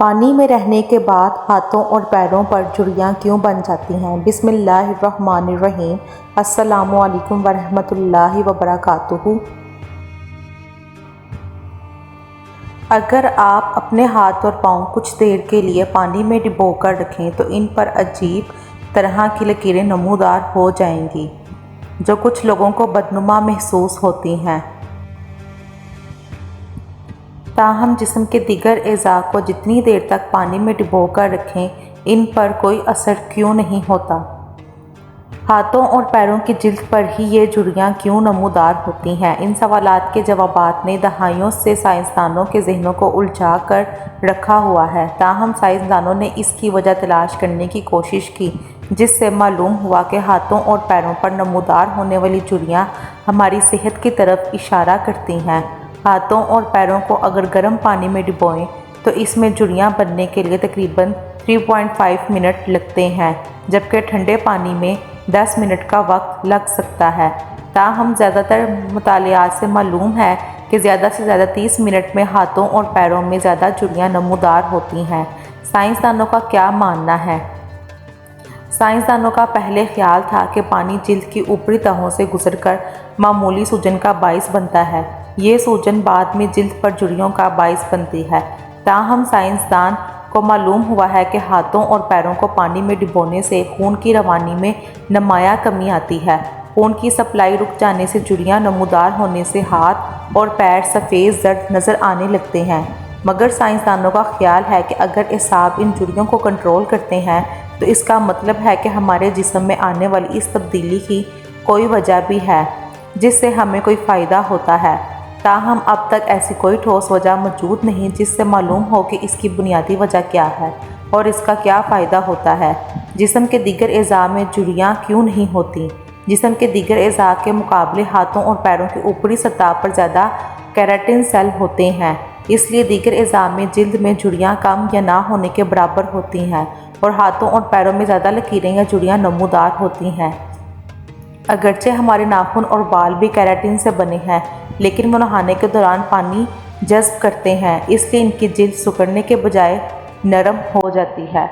پانی میں رہنے کے بعد ہاتھوں اور پیروں پر جھریاں کیوں بن جاتی ہیں؟ بسم اللہ الرحمن الرحیم۔ السلام علیکم ورحمۃ اللہ وبرکاتہ۔ اگر آپ اپنے ہاتھ اور پاؤں کچھ دیر کے لیے پانی میں ڈبو کر رکھیں تو ان پر عجیب طرح کی لکیریں نمودار ہو جائیں گی جو کچھ لوگوں کو بدنما محسوس ہوتی ہیں۔ تاہم جسم کے دیگر اعضاء کو جتنی دیر تک پانی میں ڈبو کر رکھیں ان پر کوئی اثر کیوں نہیں ہوتا؟ ہاتھوں اور پیروں کی جلد پر ہی یہ جھریاں کیوں نمودار ہوتی ہیں؟ ان سوالات کے جوابات نے دہائیوں سے سائنسدانوں کے ذہنوں کو الجھا کر رکھا ہوا ہے۔ تاہم سائنسدانوں نے اس کی وجہ تلاش کرنے کی کوشش کی جس سے معلوم ہوا کہ ہاتھوں اور پیروں پر نمودار ہونے والی جھریاں ہماری صحت کی طرف اشارہ کرتی ہیں۔ ہاتھوں اور پیروں کو اگر گرم پانی میں ڈبوئیں تو اس میں جھریاں بننے کے لیے تقریباً 3.5 منٹ لگتے ہیں جبکہ ٹھنڈے پانی میں 10 منٹ کا وقت لگ سکتا ہے۔ تاہم زیادہ تر مطالعات سے معلوم ہے کہ زیادہ سے زیادہ 30 منٹ میں ہاتھوں اور پیروں میں زیادہ جھریاں نمودار ہوتی ہیں۔ سائنسدانوں کا کیا ماننا ہے؟ سائنسدانوں کا پہلے خیال تھا کہ پانی جلد کی اوپری تہوں سے گزر کر معمولی سوجن کا باعث بنتا ہے۔ یہ سوجن بعد میں جلد پر جھریوں کا باعث بنتی ہے۔ تاہم سائنسدان کو معلوم ہوا ہے کہ ہاتھوں اور پیروں کو پانی میں ڈبونے سے خون کی روانی میں نمایاں کمی آتی ہے۔ خون کی سپلائی رک جانے سے جھریاں نمودار ہونے سے ہاتھ اور پیر سفید زرد نظر آنے لگتے ہیں۔ مگر سائنسدانوں کا خیال ہے کہ اگر اعصاب ان جھریوں کو کنٹرول کرتے ہیں تو اس کا مطلب ہے کہ ہمارے جسم میں آنے والی اس تبدیلی کی کوئی وجہ بھی ہے جس سے ہمیں کوئی فائدہ ہوتا ہے۔ تاہم اب تک ایسی کوئی ٹھوس وجہ موجود نہیں جس سے معلوم ہو کہ اس کی بنیادی وجہ کیا ہے اور اس کا کیا فائدہ ہوتا ہے۔ جسم کے دیگر اعضاء میں جھریاں کیوں نہیں ہوتی؟ جسم کے دیگر اعضاء کے مقابلے ہاتھوں اور پیروں کی اوپری سطح پر زیادہ کیراٹن سیل ہوتے ہیں، اس لیے دیگر اعضاء میں جلد میں جھریاں کم یا نہ ہونے کے برابر ہوتی ہیں اور ہاتھوں اور پیروں میں زیادہ لکیریں یا جھریاں نمودار ہوتی ہیں۔ اگرچہ ہمارے ناخن اور بال بھی کیراٹن سے بنے ہیں لیکن وہ نہانے کے دوران پانی جذب کرتے ہیں، اس لیے ان کی جلد سکڑنے کے بجائے نرم ہو جاتی ہے۔